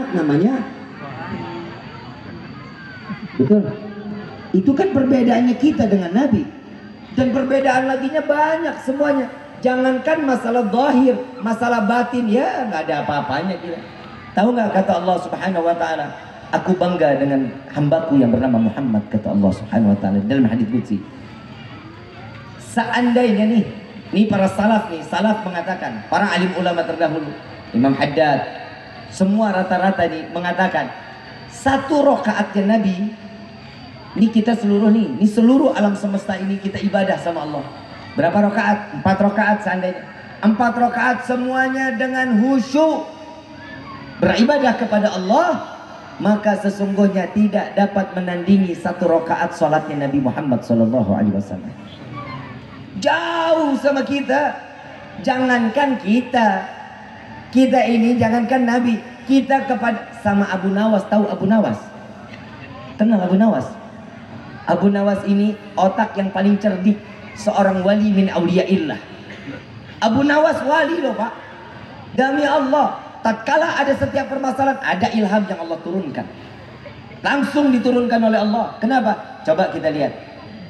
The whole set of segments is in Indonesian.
anak namanya. Betul. Itu kan perbedaannya kita dengan Nabi. Dan perbedaan laginya banyak semuanya. Jangankan masalah zahir, masalah batin, ya nggak ada apa-apanya kita. Tahu nggak kata Allah Subhanahu wa taala, aku bangga dengan hambaku yang bernama Muhammad, kata Allah Subhanahu wa taala dalam hadis qudsi. Seandainya nih para salaf salaf mengatakan, para alim ulama terdahulu, Imam Haddad, semua rata-rata mengatakan satu rakaatnya Nabi, ini kita seluruh ini seluruh alam semesta ini kita ibadah sama Allah. Berapa rakaat? 4 rakaat seandainya. 4 rakaat semuanya dengan khusyuk beribadah kepada Allah, maka sesungguhnya tidak dapat menandingi 1 rakaat salatnya Nabi Muhammad SAW. Jauh sama kita. Jangankan kita ini, jangankan Nabi, kita kepada sama Abu Nawas. Tahu Abu Nawas? Kenal Abu Nawas? Abu Nawas ini otak yang paling cerdik, seorang wali min auliyaillah. Abu Nawas wali loh Pak. Demi Allah, tatkala ada setiap permasalahan, ada ilham yang Allah turunkan, langsung diturunkan oleh Allah. Kenapa? Coba kita lihat.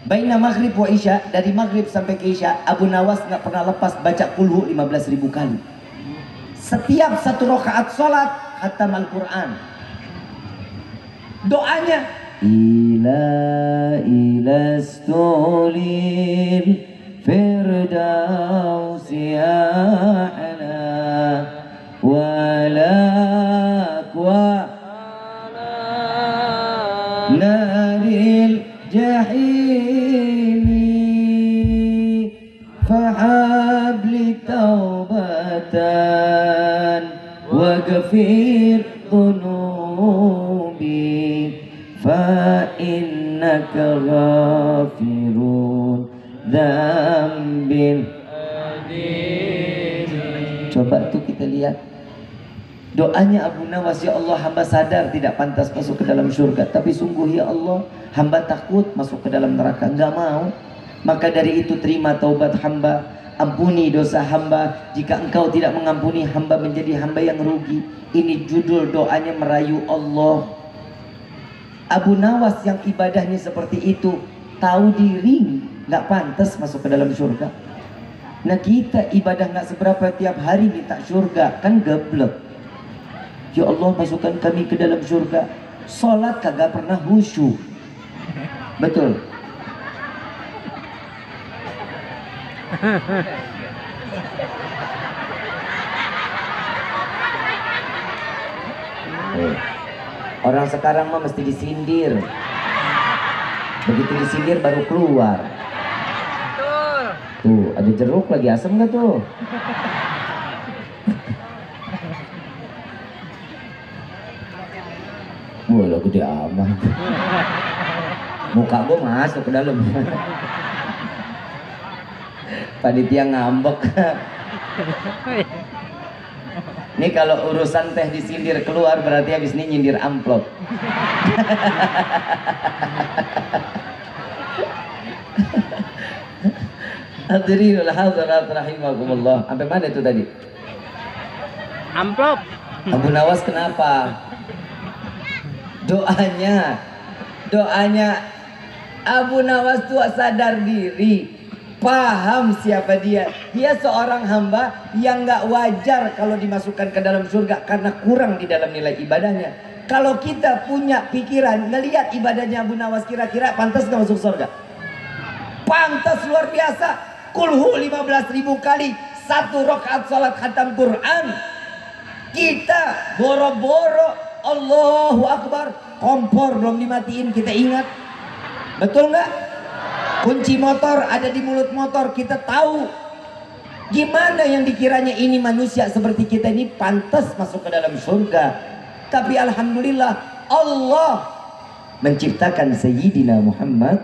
Baina maghrib wa isya, dari maghrib sampai ke isya, Abu Nawas nggak pernah lepas baca kulhu 15.000 kali. Setiap 1 rakaat sholat khatam Al-Quran. Doanya ila stulil firdausi a'la walak wa naril jahimi fahabli taubatan waghfir dhunubi fa innaka ghafirun dzambil. Coba tuh kita lihat doanya Abu Nawas, ya Allah, hamba sadar tidak pantas masuk ke dalam surga, tapi sungguh ya Allah, hamba takut masuk ke dalam neraka, nggak mau. Maka dari itu terima taubat hamba, ampuni dosa hamba. Jika engkau tidak mengampuni hamba, menjadi hamba yang rugi. Ini judul doanya merayu Allah. Abu Nawas yang ibadahnya seperti itu, tahu diri nggak pantas masuk ke dalam surga. Nah kita ibadah nggak seberapa, tiap hari minta surga, kan geblek. Ya Allah, masukkan kami ke dalam surga. Sholat kagak pernah khusyuk. Betul. Orang sekarang mah mesti disindir. Begitu disindir baru keluar. Tuh, ada jeruk lagi, asem nggak tuh? Wah, lo gede amat. Muka gue masuk ke dalam. Panitia ngambek. Ini kalau urusan teh disindir keluar, berarti habis ini nyindir amplop. Hadirinul hadirat rahimakumullah. Sampai mana itu tadi? Amplop. Abu Nawas kenapa? Doanya Abu Nawas tuh sadar diri, paham siapa dia. Dia seorang hamba yang nggak wajar kalau dimasukkan ke dalam surga karena kurang di dalam nilai ibadahnya. Kalau kita punya pikiran ngelihat ibadahnya Abu Nawas, kira-kira pantas nggak masuk surga? Pantas luar biasa. Kulhu 15.000 kali, 1 rakaat salat khatam Quran. Kita boro-boro Allahu Akbar, kompor belum dimatiin kita ingat. Betul nggak? Kunci motor ada di mulut motor, kita tahu. Gimana yang dikiranya ini manusia seperti kita ini pantas masuk ke dalam surga. Tapi alhamdulillah Allah menciptakan Sayyidina Muhammad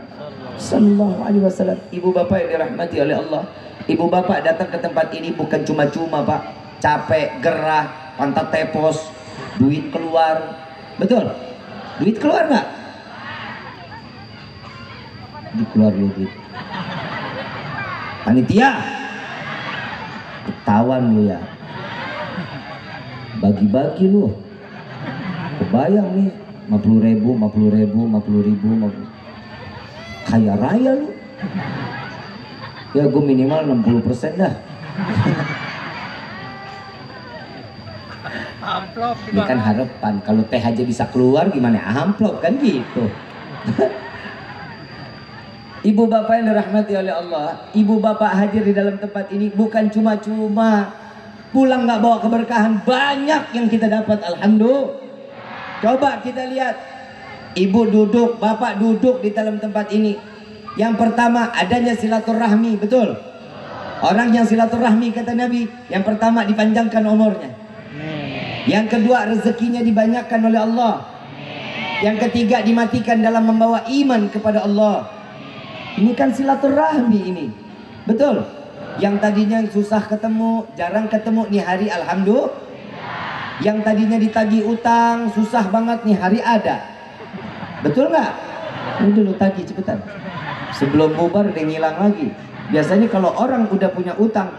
Sallallahu Alaihi Wasallam. Ibu bapak yang dirahmati oleh Allah, ibu bapak datang ke tempat ini bukan cuma-cuma Pak, capek, gerah, pantat tepos, duit keluar. Betul? Duit keluar nggak? Keluar duit. Panitia, ketahuan lu ya, bagi-bagi lu. Kebayang nih 50.000, 50.000, 50.000, kaya raya lu. Ya gue minimal 60% dah. Amplop Ini kan harapan, kalau teh aja bisa keluar gimana amplop kan gitu. Ibu bapak yang dirahmati oleh Allah, ibu bapak hadir di dalam tempat ini bukan cuma-cuma pulang nggak bawa keberkahan, banyak yang kita dapat, alhamdulillah. Coba kita lihat, ibu duduk, bapak duduk di dalam tempat ini. Yang pertama adanya silaturahmi, betul? Orang yang silaturahmi kata Nabi, yang pertama dipanjangkan umurnya. Yang kedua rezekinya dibanyakan oleh Allah. Yang ketiga dimatikan dalam membawa iman kepada Allah. Ini kan silaturahmi ini, betul? Yang tadinya susah ketemu, jarang ketemu, nih hari alhamdulillah. Yang tadinya ditagih utang, susah banget, nih hari ada. Betul nggak? Ini dulu tagih cepetan. Sebelum bubar udah ngilang lagi. Biasanya kalau orang udah punya utang,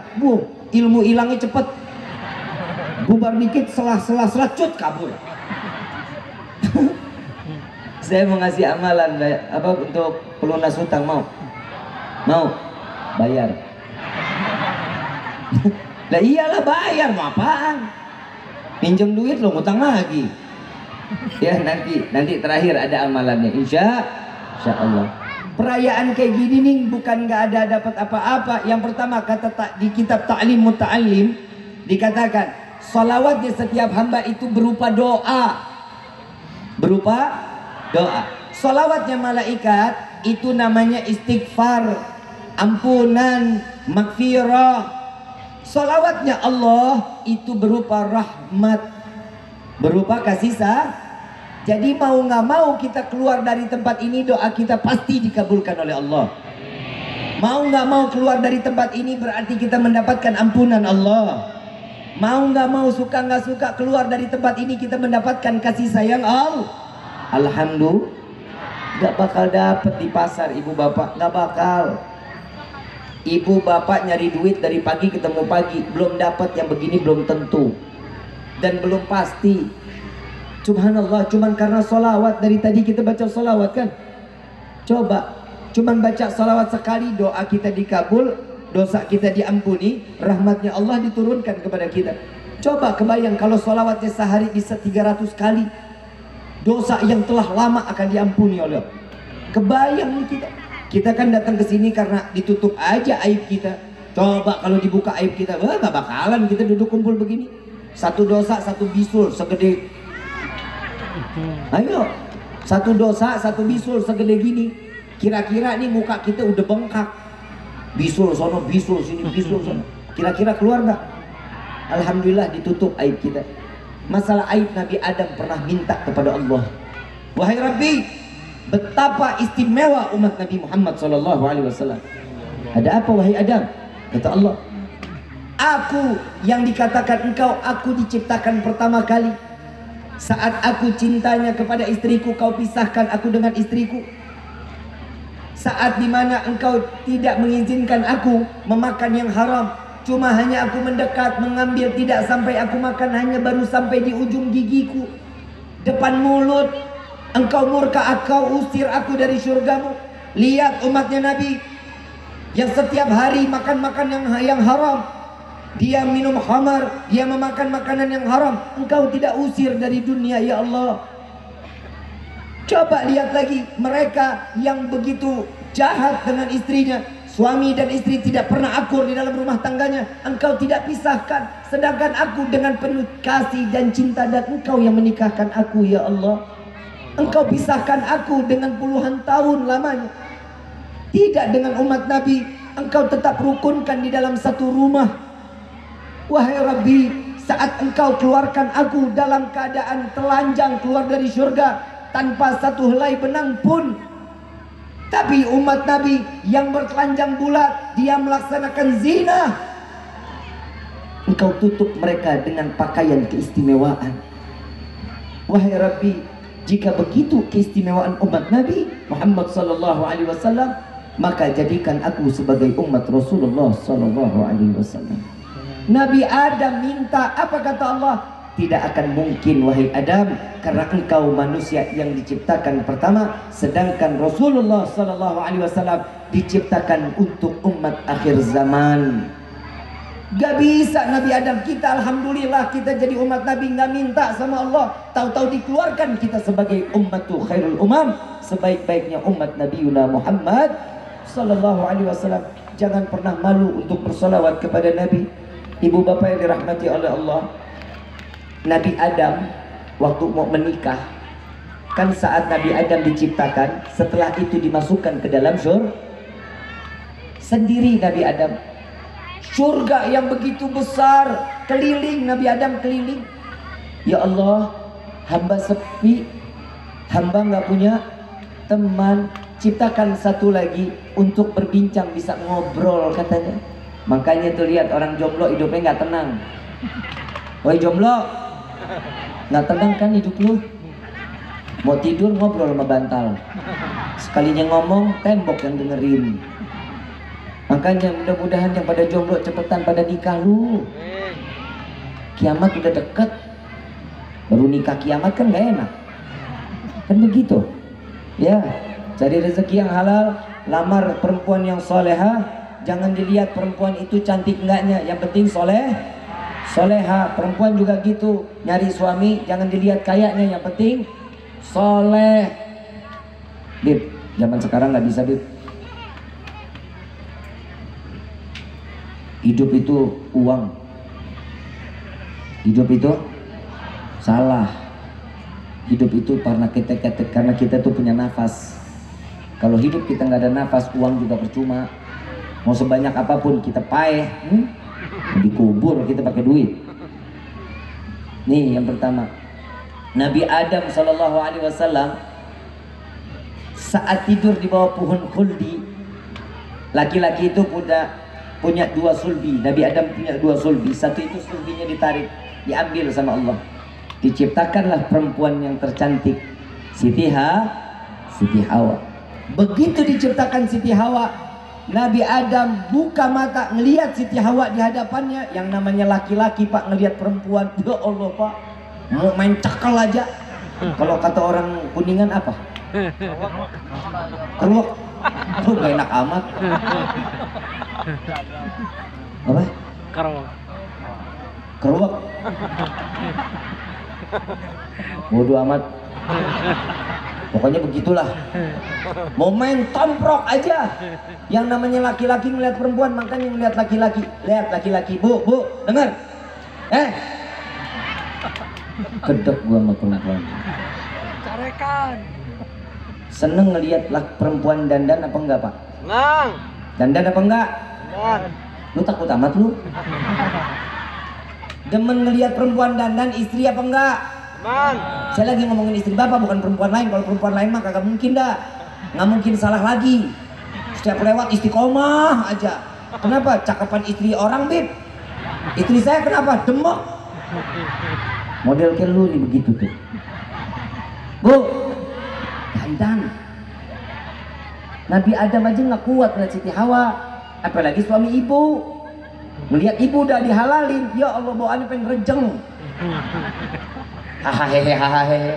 ilmu hilangnya cepet. Bubar dikit, selah cut kabur. Saya mau ngasih amalan apa untuk pelunas hutang, mau bayar. Lah iyalah bayar, mau apaan? Pinjam duit lo ngutang lagi. Ya nanti terakhir ada amalannya, insya Allah. Perayaan kayak gini nih bukan nggak ada dapat apa-apa. Yang pertama kata di kitab Ta'lim Muta'allim dikatakan salawatnya setiap hamba itu berupa doa. Salawatnya malaikat itu namanya istighfar, ampunan, maghfirah. Salawatnya Allah itu berupa rahmat, berupa kasih sayang. Jadi mau nggak mau kita keluar dari tempat ini, doa kita pasti dikabulkan oleh Allah. Mau nggak mau keluar dari tempat ini berarti kita mendapatkan ampunan Allah. Mau nggak mau, suka nggak suka, keluar dari tempat ini kita mendapatkan kasih sayang Allah. Alhamdulillah. Nggak bakal dapet di pasar ibu bapak, nggak bakal. Ibu bapak nyari duit dari pagi ketemu pagi, belum dapat yang begini, belum tentu dan belum pasti. Subhanallah, cuman karena sholawat, dari tadi kita baca sholawat kan. Coba cuman baca sholawat sekali, doa kita dikabul, dosa kita diampuni, rahmatnya Allah diturunkan kepada kita. Coba kebayang kalau sholawatnya sehari bisa 300 kali, dosa yang telah lama akan diampuni oleh Allah. Kebayang nih kita kan datang ke sini karena ditutup aja aib kita. Coba kalau dibuka aib kita, wah gak bakalan kita duduk kumpul begini. Satu dosa satu bisul segede, ayo, satu dosa satu bisul segede gini. Kira-kira nih muka kita udah bengkak, bisul sono, bisul sini, bisul sono. Kira-kira keluar nggak? Alhamdulillah ditutup aib kita. Masalah aib Nabi Adam pernah minta kepada Allah, wahai Rabbi, betapa istimewa umat Nabi Muhammad SAW. Ada apa wahai Adam? Kata Allah, aku yang dikatakan engkau, aku diciptakan pertama kali. Saat aku cintanya kepada istriku, kau pisahkan aku dengan istriku. Saat dimana engkau tidak mengizinkan aku memakan yang haram, cuma hanya aku mendekat, mengambil, tidak sampai aku makan, hanya baru sampai di ujung gigiku, depan mulut, engkau murka, engkau usir aku dari surgamu. Lihat umatnya Nabi yang setiap hari makan yang haram, dia minum khamar, dia memakan makanan yang haram, engkau tidak usir dari dunia ya Allah. Coba lihat lagi mereka yang begitu jahat dengan istrinya, suami dan istri tidak pernah akur di dalam rumah tangganya, engkau tidak pisahkan. Sedangkan aku dengan penuh kasih dan cinta, dan engkau yang menikahkan aku ya Allah. Engkau pisahkan aku dengan puluhan tahun lamanya. Tidak dengan umat Nabi, engkau tetap rukunkan di dalam satu rumah. Wahai Rabbi, saat engkau keluarkan aku dalam keadaan telanjang keluar dari surga tanpa satu helai benang pun, tapi umat Nabi yang bertelanjang bulat, dia melaksanakan zina, engkau tutup mereka dengan pakaian keistimewaan. Wahai Rabbi, jika begitu keistimewaan umat Nabi Muhammad SAW, maka jadikan aku sebagai umat Rasulullah SAW. Nabi Adam minta, apa kata Allah? tidak akan mungkin wahai Adam, karena engkau manusia yang diciptakan pertama, sedangkan Rasulullah sallallahu alaihi wasallam diciptakan untuk umat akhir zaman. Gak bisa Nabi Adam, kita alhamdulillah kita jadi umat Nabi, nggak minta sama Allah, tahu-tahu dikeluarkan kita sebagai ummatul khairul umam, sebaik-baiknya umat Nabi Muhammad sallallahu alaihi wasallam. Jangan pernah malu untuk bersalawat kepada Nabi. Ibu bapak yang dirahmati oleh Allah, Nabi Adam waktu mau menikah, kan saat Nabi Adam diciptakan, setelah itu dimasukkan ke dalam surga. Sendiri Nabi Adam, surga yang begitu besar, keliling Nabi Adam, keliling. Ya Allah, hamba sepi, hamba nggak punya teman, ciptakan satu lagi untuk berbincang, bisa ngobrol katanya. Makanya tuh lihat orang jomblo hidupnya nggak tenang. Woi jomblo, nggak tenang kan hidup lu? Mau tidur ngobrol sama bantal, sekalinya ngomong tembok yang dengerin. Makanya mudah-mudahan yang pada jomblo cepetan pada nikah lu. Kiamat udah deket, baru nikah kiamat kan gak enak. Kan begitu. Ya, cari rezeki yang halal, lamar perempuan yang solehah. Jangan dilihat perempuan itu cantik enggaknya, yang penting soleha. Perempuan juga gitu, nyari suami jangan dilihat kayaknya, yang penting soleh. Bib, zaman sekarang nggak bisa Bib. Hidup itu uang, hidup itu salah. Hidup itu karena kita tuh punya nafas. Kalau hidup kita nggak ada nafas, uang juga percuma. Mau sebanyak apapun kita paeh, dikubur kita pakai duit. Nih yang pertama, Nabi Adam sallallahu alaihi wasallam saat tidur di bawah pohon khuldi, laki-laki itu punya dua sulbi. Nabi Adam punya dua sulbi, satu itu sulbinya ditarik, diambil sama Allah. Diciptakanlah perempuan yang tercantik, Siti Hawa. Begitu diciptakan Siti Hawa, Nabi Adam buka mata ngelihat Siti Hawa di hadapannya. Yang namanya laki-laki Pak ngelihat perempuan, ya Allah Pak, mau main cakal aja. Kalau kata orang Kuningan apa? Keruak. Tuh gak enak amat. Apa? Keruak. Bodoh amat. Pokoknya begitulah. Mau main tomprok aja. Yang namanya laki-laki melihat perempuan, makanya melihat laki-laki. Lihat laki-laki, bu, dengar. Kedek gua sama perempuan. Carekan. Seneng ngelihat perempuan dandan apa enggak Pak? Nang. Dandan apa enggak? Nang. Lu takut amat lu? Demen ngelihat perempuan dandan istri apa enggak? Man. Saya lagi ngomongin istri bapak, bukan perempuan lain. Kalau perempuan lain mah kagak mungkin dah, nggak mungkin salah lagi. Setiap lewat istiqomah aja. Kenapa? Cakapan istri orang Bib. Istri saya kenapa? Demok. Model kayak lu nih begitu tuh. Bu, dandan. Nabi Adam aja nggak kuat ngeliat Siti Hawa, apalagi suami ibu. Melihat ibu udah dihalalin, ya Allah bawaannya pengen rejeng. Hahaha.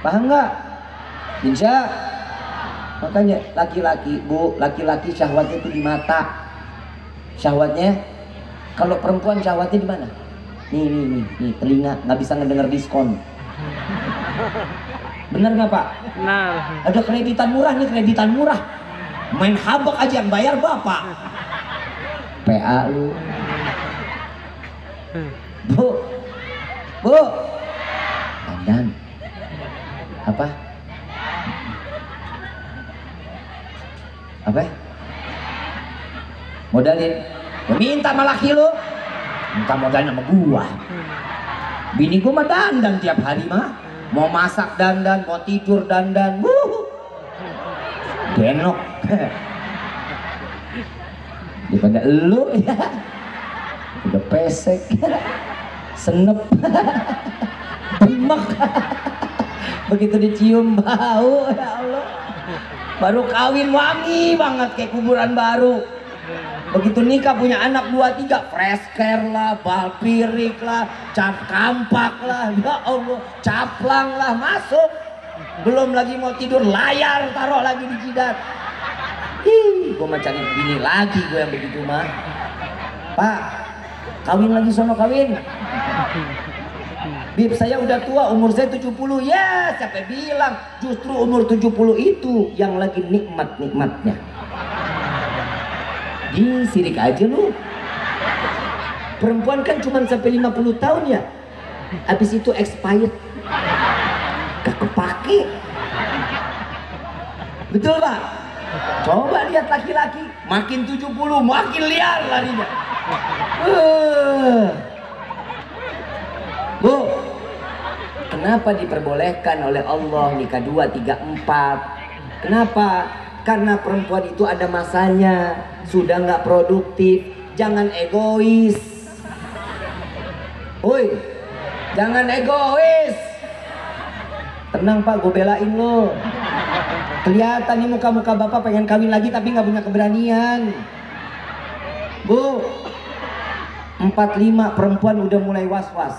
Paham nggak? Insya. Makanya laki-laki, bu, laki-laki syahwatnya itu di mata. Syahwatnya, kalau perempuan syahwatnya di mana? Nih, telinga nggak bisa ngedenger diskon. Bener nggak Pak? Benar. Ada kreditan murah. Main habak aja yang bayar bapak. PA lu. Bu, dandan. Apa? Modalin. Minta sama laki lu. Minta modalin sama gua. Bini gua mah dandan tiap hari mah. Mau masak dandan, mau tidur dandan. Denok. Daripada lu ya. Udah pesek. Senep. Demek. Begitu dicium bau, ya Allah, baru kawin wangi banget kayak kuburan baru. Begitu nikah punya anak 2-3, fresh care lah, bal pirik lah, cap kampak lah, ya Allah, caplang lah masuk. Belum lagi mau tidur layar taruh lagi di jidat. Ih, gue mau cari bini lagi gue yang begitu mah. Pak, kawin lagi sono kawin. Bib, saya udah tua, umur saya 70. Ya, siapa bilang justru umur 70 itu yang lagi nikmat-nikmatnya. Sirik aja lu. Perempuan kan cuma sampai 50 tahun ya. Habis itu expired. Gak kepake. Betul Pak? Coba lihat laki-laki, makin 70 makin liar larinya. Bu, kenapa diperbolehkan oleh Allah nikah 2, 3, 4? Kenapa? Karena perempuan itu ada masanya, sudah nggak produktif, jangan egois. Woi, jangan egois. Tenang Pak, gue belain lo. Kelihatan nih muka-muka bapak pengen kawin lagi tapi nggak punya keberanian. Bu, 45 perempuan udah mulai was-was.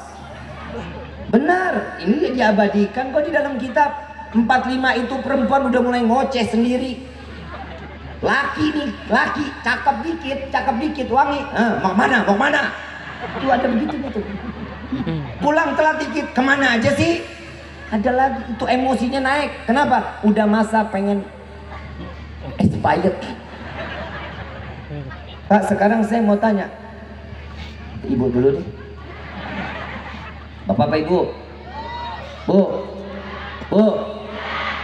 Benar, ini diabadikan kok di dalam kitab. 45 itu perempuan udah mulai ngoceh sendiri. Laki nih, laki cakep dikit wangi. Mau mana? Itu ada begitu gitu. Pulang telat dikit, kemana aja sih? Ada lagi, itu emosinya naik. Kenapa? Udah masa pengen expired. Pak, sekarang saya mau tanya. Ibu dulu deh. Bapak Ibu. Bu.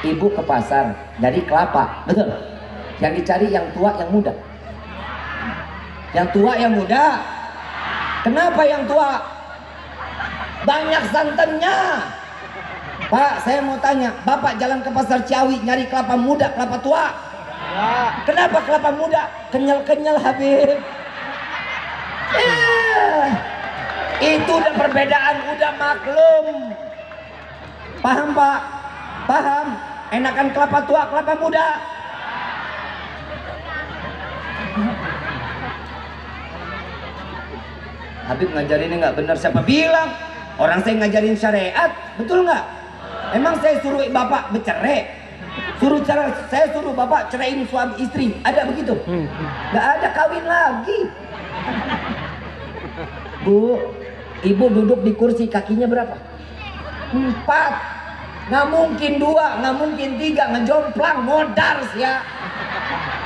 Ibu ke pasar dari kelapa, betul? Yang dicari yang tua, yang muda. Yang tua, yang muda. Kenapa yang tua? Banyak santannya. Pak, saya mau tanya, Bapak jalan ke pasar Ciawi nyari kelapa muda, kelapa tua? Ya. Kenapa kelapa muda? Kenyal-kenyal Habib. Itu udah perbedaan, udah maklum. Paham Pak? Paham? Enakan kelapa tua, kelapa muda? Habib ngajarinnya nggak benar, siapa bilang? Orang saya ngajarin syariat, betul nggak? Emang saya suruh bapak bercerai? Saya suruh bapak ceraiin suami istri, ada begitu? Nggak ada, kawin lagi. Bu, ibu duduk di kursi, kakinya berapa? 4. Nggak mungkin 2, nggak mungkin 3, ngejomplang, modar ya.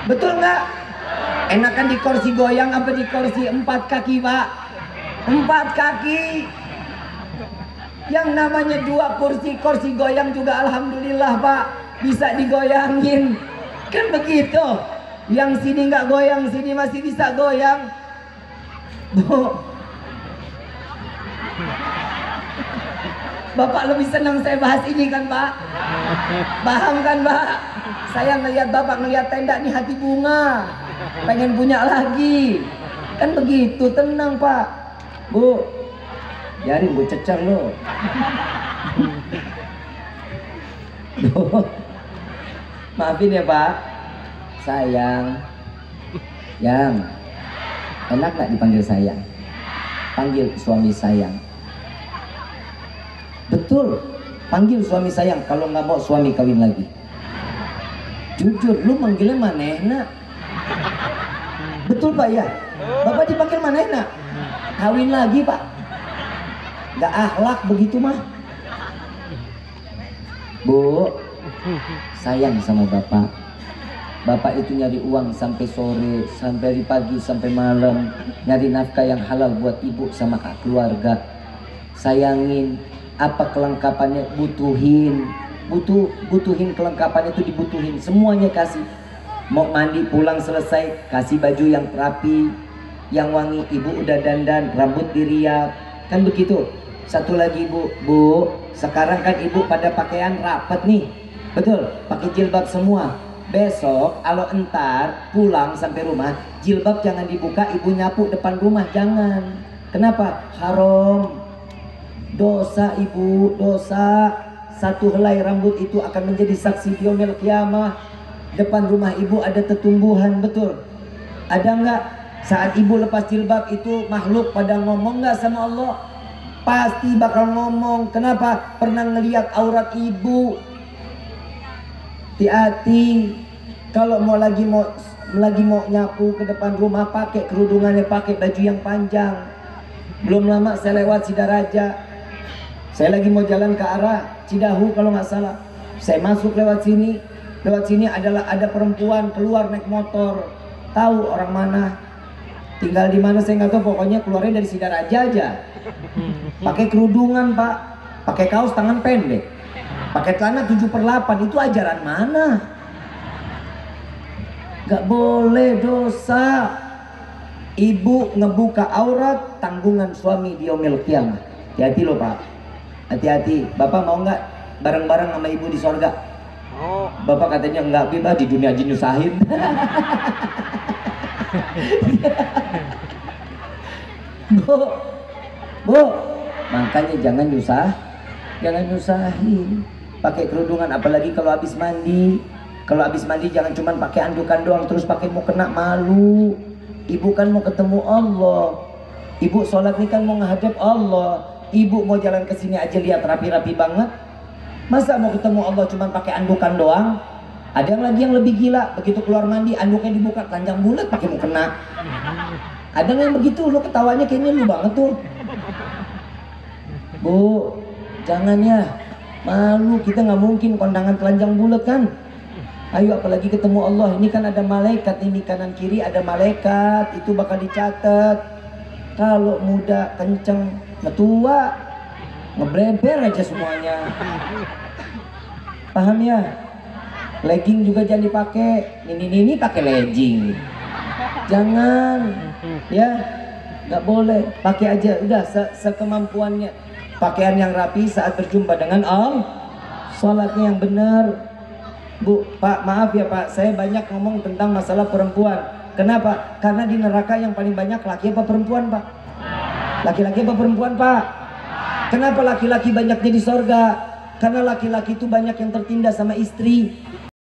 Betul nggak? Enakan di kursi goyang apa di kursi 4 kaki Pak? 4 kaki. Yang namanya 2 kursi goyang juga alhamdulillah Pak, bisa digoyangin. Kan begitu. Yang sini nggak goyang, sini masih bisa goyang. Bu, Bapak lebih senang saya bahas ini kan Pak? Paham kan Pak? Saya ngelihat Bapak ngelihat tenda nih hati bunga, pengen punya lagi. Kan begitu, tenang Pak. Bu, biarin gue cecer lo. Maafin ya Pak. Sayang. Yang enak gak dipanggil sayang? Panggil suami sayang. Betul, panggil suami sayang. Kalau nggak mau suami kawin lagi. Jujur, lu manggilnya manehna. Betul Pak ya? Bapak dipanggil manehna. Kawin lagi Pak. Gak akhlak begitu mah. Bu, sayang sama Bapak. Bapak itu nyari uang sampai sore, sampai pagi, sampai malam, nyari nafkah yang halal buat ibu sama keluarga. Sayangin. Apa kelengkapannya butuhin, butuhin kelengkapan itu dibutuhin, semuanya kasih. Mau mandi pulang selesai kasih baju yang rapi, yang wangi. Ibu udah dandan, rambut diriap, kan begitu. Satu lagi bu, sekarang kan ibu pada pakaian rapat nih, betul, pakai jilbab semua. Besok kalau entar pulang sampai rumah, jilbab jangan dibuka, ibu nyapu depan rumah, jangan. Kenapa? Haram. Dosa ibu, dosa. Satu helai rambut itu akan menjadi saksi di yaumil qiyamah. Depan rumah ibu ada tetumbuhan, betul. Ada nggak saat ibu lepas jilbab itu makhluk pada ngomong nggak sama Allah? Pasti bakal ngomong. Kenapa? Pernah ngelihat aurat ibu. Hati-hati kalau lagi mau nyapu ke depan rumah, pakai kerudungannya, pakai baju yang panjang. Belum lama saya lewat Sidaraja, saya lagi mau jalan ke arah Cidahu kalau nggak salah. Saya masuk lewat sini ada perempuan keluar naik motor. Tahu orang mana, tinggal di mana saya nggak tahu, pokoknya keluarnya dari Sidaraja aja. Pakai kerudungan pak, pakai kaos tangan pendek, pakai celana 7/8. Itu ajaran mana? Gak boleh, dosa. Ibu ngebuka aurat, tanggungan suami di yaumil qiyamah. Hati-hati loh pak, hati-hati. Bapak mau nggak bareng-bareng sama ibu di sorga? Oh. Bapak katanya enggak, bebas di dunia aja nyusahin. Bu, makanya jangan nyusahin. Pakai kerudungan, apalagi kalau habis mandi. Kalau habis mandi jangan cuma pakai andukan doang terus pakai mukena, malu. Ibu kan mau ketemu Allah. Ibu sholat nih kan mau menghadap Allah. Ibu mau jalan ke sini aja lihat rapi-rapi banget. Masa mau ketemu Allah cuma pakai andukan doang? Ada yang lagi yang lebih gila, begitu keluar mandi anduknya dibuka telanjang bulat pakai mukena. Ada yang begitu, lu ketawanya kayaknya lu banget tuh. Bu, jangan ya, malu, kita nggak mungkin kondangan telanjang bulat kan. Ayo apalagi ketemu Allah, ini kan ada malaikat, ini kanan kiri ada malaikat, itu bakal dicatat. Kalau muda kenceng, ngetua ngebleber aja semuanya. Paham ya? Legging juga jangan dipakai. Ini pakai legging. Jangan. Ya, nggak boleh. Pakai aja udah sekemampuannya. Pakaian yang rapi saat berjumpa dengan Allah. Salatnya yang benar. Bu, Pak, maaf ya Pak, saya banyak ngomong tentang masalah perempuan. Kenapa? Karena di neraka yang paling banyak laki apa perempuan, Pak? Laki-laki apa perempuan, Pak? Kenapa laki-laki banyaknya di sorga? Karena laki-laki itu banyak yang tertindas sama istri.